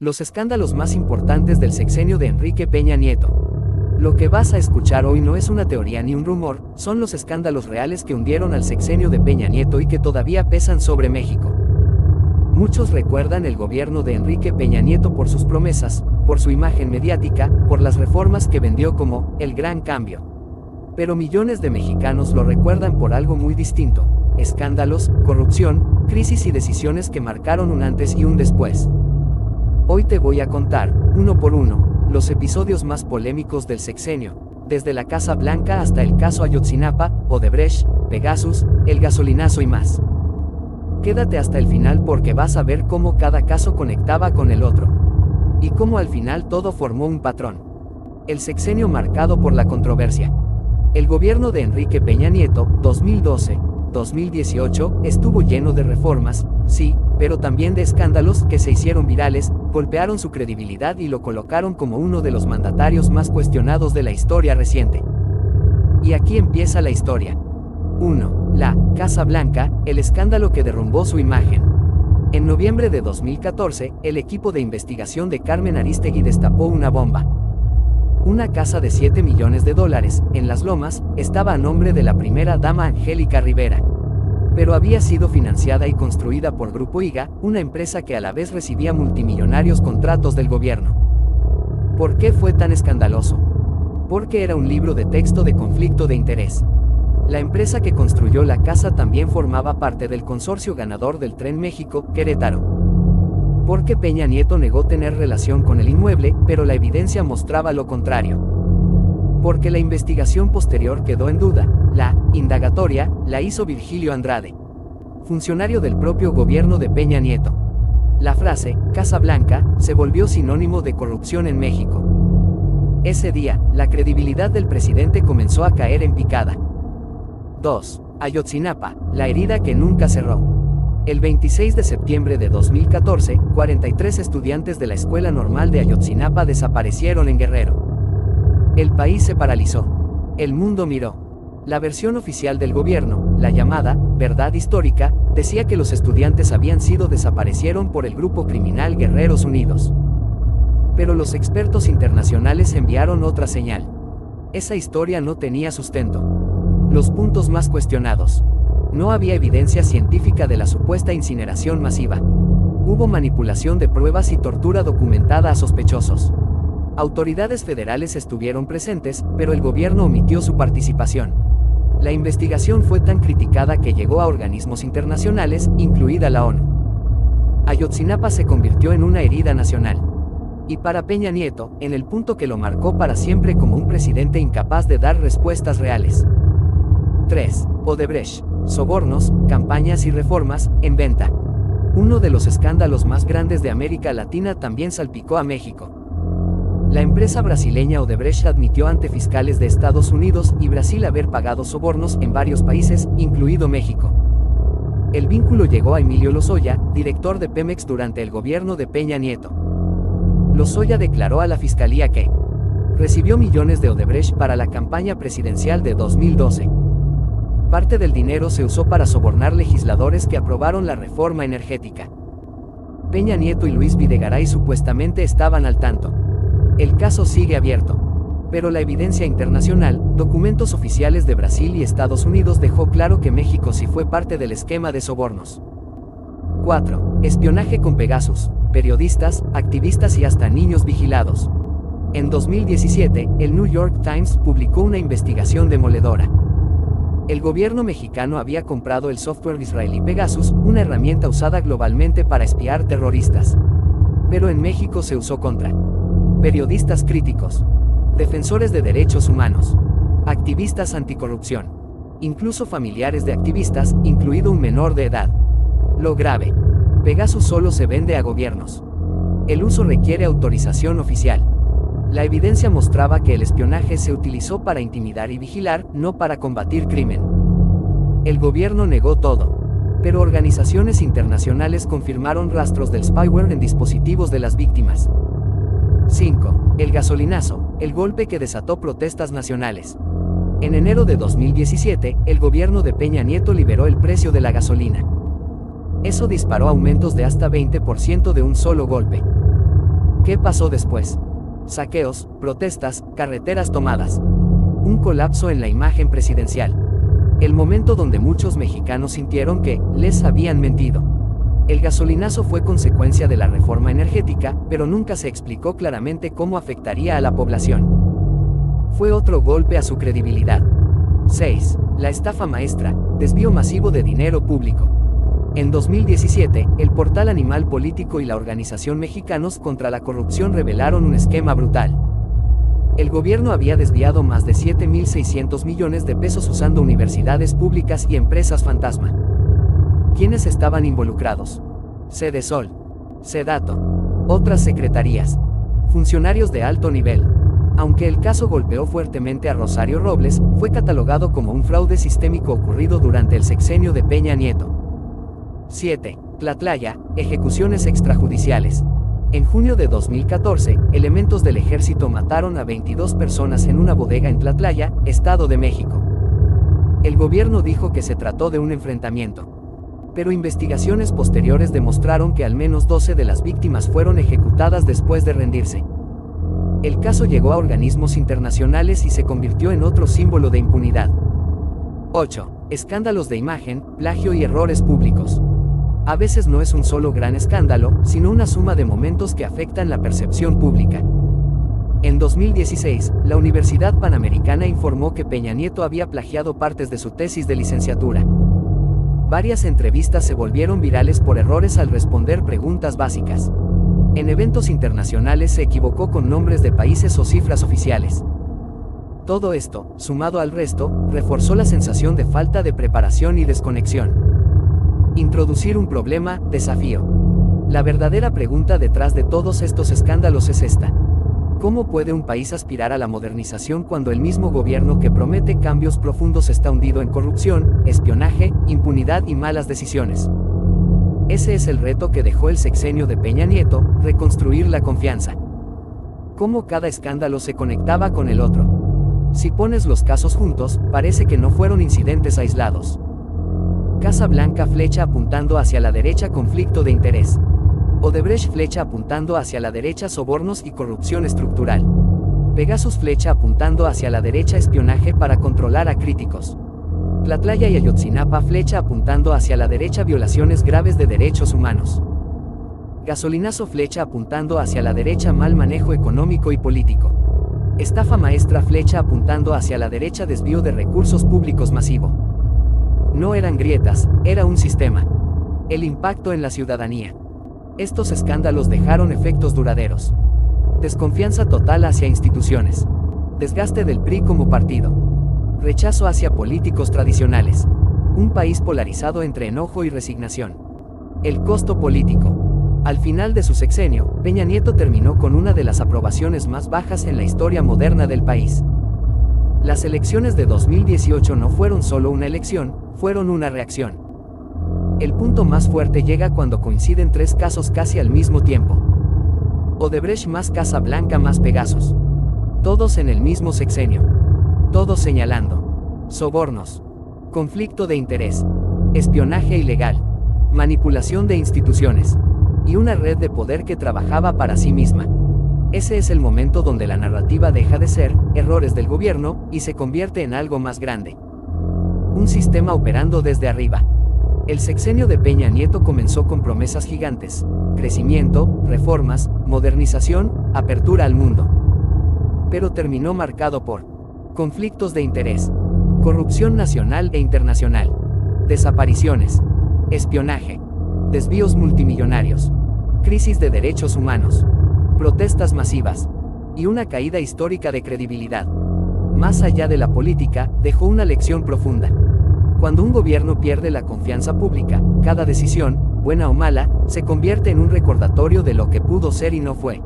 Los escándalos más importantes del sexenio de Enrique Peña Nieto. Lo que vas a escuchar hoy no es una teoría ni un rumor, son los escándalos reales que hundieron al sexenio de Peña Nieto y que todavía pesan sobre México. Muchos recuerdan el gobierno de Enrique Peña Nieto por sus promesas, por su imagen mediática, por las reformas que vendió como el gran cambio. Pero millones de mexicanos lo recuerdan por algo muy distinto: escándalos, corrupción, crisis y decisiones que marcaron un antes y un después. Hoy te voy a contar, uno por uno, los episodios más polémicos del sexenio, desde la Casa Blanca hasta el caso Ayotzinapa, Odebrecht, Pegasus, el gasolinazo y más. Quédate hasta el final porque vas a ver cómo cada caso conectaba con el otro. Y cómo al final todo formó un patrón. El sexenio marcado por la controversia. El gobierno de Enrique Peña Nieto, 2012-2018, estuvo lleno de reformas, sí, pero también de escándalos que se hicieron virales, golpearon su credibilidad y lo colocaron como uno de los mandatarios más cuestionados de la historia reciente. Y aquí empieza la historia. 1. La Casa Blanca, el escándalo que derrumbó su imagen. En noviembre de 2014, el equipo de investigación de Carmen Aristegui destapó una bomba. Una casa de $7 millones, en Las Lomas, estaba a nombre de la primera dama Angélica Rivera. Pero había sido financiada y construida por Grupo IGA, una empresa que a la vez recibía multimillonarios contratos del gobierno. ¿Por qué fue tan escandaloso? Porque era un libro de texto de conflicto de interés. La empresa que construyó la casa también formaba parte del consorcio ganador del Tren México-Querétaro. Porque Peña Nieto negó tener relación con el inmueble, pero la evidencia mostraba lo contrario. Porque la investigación posterior quedó en duda. La indagatoria la hizo Virgilio Andrade, funcionario del propio gobierno de Peña Nieto. La frase Casa Blanca se volvió sinónimo de corrupción en México. Ese día, la credibilidad del presidente comenzó a caer en picada. 2. Ayotzinapa, la herida que nunca cerró. El 26 de septiembre de 2014, 43 estudiantes de la Escuela Normal de Ayotzinapa desaparecieron en Guerrero. El país se paralizó. El mundo miró. La versión oficial del gobierno, la llamada verdad histórica, decía que los estudiantes habían sido desaparecieron por el grupo criminal Guerreros Unidos. Pero los expertos internacionales enviaron otra señal. Esa historia no tenía sustento. Los puntos más cuestionados. No había evidencia científica de la supuesta incineración masiva. Hubo manipulación de pruebas y tortura documentada a sospechosos. Autoridades federales estuvieron presentes, pero el gobierno omitió su participación. La investigación fue tan criticada que llegó a organismos internacionales, incluida la ONU. Ayotzinapa se convirtió en una herida nacional. Y para Peña Nieto, en el punto que lo marcó para siempre como un presidente incapaz de dar respuestas reales. 3. Odebrecht, sobornos, campañas y reformas, en venta. Uno de los escándalos más grandes de América Latina también salpicó a México. La empresa brasileña Odebrecht admitió ante fiscales de Estados Unidos y Brasil haber pagado sobornos en varios países, incluido México. El vínculo llegó a Emilio Lozoya, director de Pemex durante el gobierno de Peña Nieto. Lozoya declaró a la fiscalía que recibió millones de Odebrecht para la campaña presidencial de 2012. Parte del dinero se usó para sobornar legisladores que aprobaron la reforma energética. Peña Nieto y Luis Videgaray supuestamente estaban al tanto. El caso sigue abierto. Pero la evidencia internacional, documentos oficiales de Brasil y Estados Unidos dejó claro que México sí fue parte del esquema de sobornos. 4. Espionaje con Pegasus, periodistas, activistas y hasta niños vigilados. En 2017, el New York Times publicó una investigación demoledora. El gobierno mexicano había comprado el software israelí Pegasus, una herramienta usada globalmente para espiar terroristas. Pero en México se usó contra periodistas críticos, defensores de derechos humanos, activistas anticorrupción, incluso familiares de activistas, incluido un menor de edad. Lo grave: Pegasus solo se vende a gobiernos. El uso requiere autorización oficial. La evidencia mostraba que el espionaje se utilizó para intimidar y vigilar, no para combatir crimen. El gobierno negó todo. Pero organizaciones internacionales confirmaron rastros del spyware en dispositivos de las víctimas. 5. El gasolinazo, el golpe que desató protestas nacionales. En enero de 2017, el gobierno de Peña Nieto liberó el precio de la gasolina. Eso disparó aumentos de hasta 20% de un solo golpe. ¿Qué pasó después? Saqueos, protestas, carreteras tomadas. Un colapso en la imagen presidencial. El momento donde muchos mexicanos sintieron que les habían mentido. El gasolinazo fue consecuencia de la reforma energética, pero nunca se explicó claramente cómo afectaría a la población. Fue otro golpe a su credibilidad. 6. La estafa maestra, desvío masivo de dinero público. En 2017, el portal Animal Político y la Organización Mexicanos contra la Corrupción revelaron un esquema brutal. El gobierno había desviado más de 7.600 millones de pesos usando universidades públicas y empresas fantasma. ¿Quiénes estaban involucrados? Sedesol, Sedato, otras secretarías, funcionarios de alto nivel. Aunque el caso golpeó fuertemente a Rosario Robles, fue catalogado como un fraude sistémico ocurrido durante el sexenio de Peña Nieto. 7. Tlatlaya, ejecuciones extrajudiciales. En junio de 2014, elementos del ejército mataron a 22 personas en una bodega en Tlatlaya, Estado de México. El gobierno dijo que se trató de un enfrentamiento. Pero investigaciones posteriores demostraron que al menos 12 de las víctimas fueron ejecutadas después de rendirse. El caso llegó a organismos internacionales y se convirtió en otro símbolo de impunidad. 8. Escándalos de imagen, plagio y errores públicos. A veces no es un solo gran escándalo, sino una suma de momentos que afectan la percepción pública. En 2016, la Universidad Panamericana informó que Peña Nieto había plagiado partes de su tesis de licenciatura. Varias entrevistas se volvieron virales por errores al responder preguntas básicas. En eventos internacionales se equivocó con nombres de países o cifras oficiales. Todo esto, sumado al resto, reforzó la sensación de falta de preparación y desconexión. Introducir un problema, desafío. La verdadera pregunta detrás de todos estos escándalos es esta. ¿Cómo puede un país aspirar a la modernización cuando el mismo gobierno que promete cambios profundos está hundido en corrupción, espionaje, impunidad y malas decisiones? Ese es el reto que dejó el sexenio de Peña Nieto, reconstruir la confianza. ¿Cómo cada escándalo se conectaba con el otro? Si pones los casos juntos, parece que no fueron incidentes aislados. Casa Blanca, flecha apuntando hacia la derecha, conflicto de interés. Odebrecht, flecha apuntando hacia la derecha, sobornos y corrupción estructural. Pegasus, flecha apuntando hacia la derecha, espionaje para controlar a críticos. Tlatlaya y Ayotzinapa, flecha apuntando hacia la derecha, violaciones graves de derechos humanos. Gasolinazo, flecha apuntando hacia la derecha, mal manejo económico y político. Estafa maestra, flecha apuntando hacia la derecha, desvío de recursos públicos masivo. No eran grietas, era un sistema. El impacto en la ciudadanía. Estos escándalos dejaron efectos duraderos. Desconfianza total hacia instituciones. Desgaste del PRI como partido. Rechazo hacia políticos tradicionales. Un país polarizado entre enojo y resignación. El costo político. Al final de su sexenio, Peña Nieto terminó con una de las aprobaciones más bajas en la historia moderna del país. Las elecciones de 2018 no fueron solo una elección, fueron una reacción. El punto más fuerte llega cuando coinciden tres casos casi al mismo tiempo. Odebrecht más Casa Blanca más Pegasus. Todos en el mismo sexenio. Todos señalando. Sobornos. Conflicto de interés. Espionaje ilegal. Manipulación de instituciones. Y una red de poder que trabajaba para sí misma. Ese es el momento donde la narrativa deja de ser errores del gobierno y se convierte en algo más grande. Un sistema operando desde arriba. El sexenio de Peña Nieto comenzó con promesas gigantes: crecimiento, reformas, modernización, apertura al mundo. Pero terminó marcado por conflictos de interés, corrupción nacional e internacional, desapariciones, espionaje, desvíos multimillonarios, crisis de derechos humanos, protestas masivas y una caída histórica de credibilidad. Más allá de la política, dejó una lección profunda. Cuando un gobierno pierde la confianza pública, cada decisión, buena o mala, se convierte en un recordatorio de lo que pudo ser y no fue.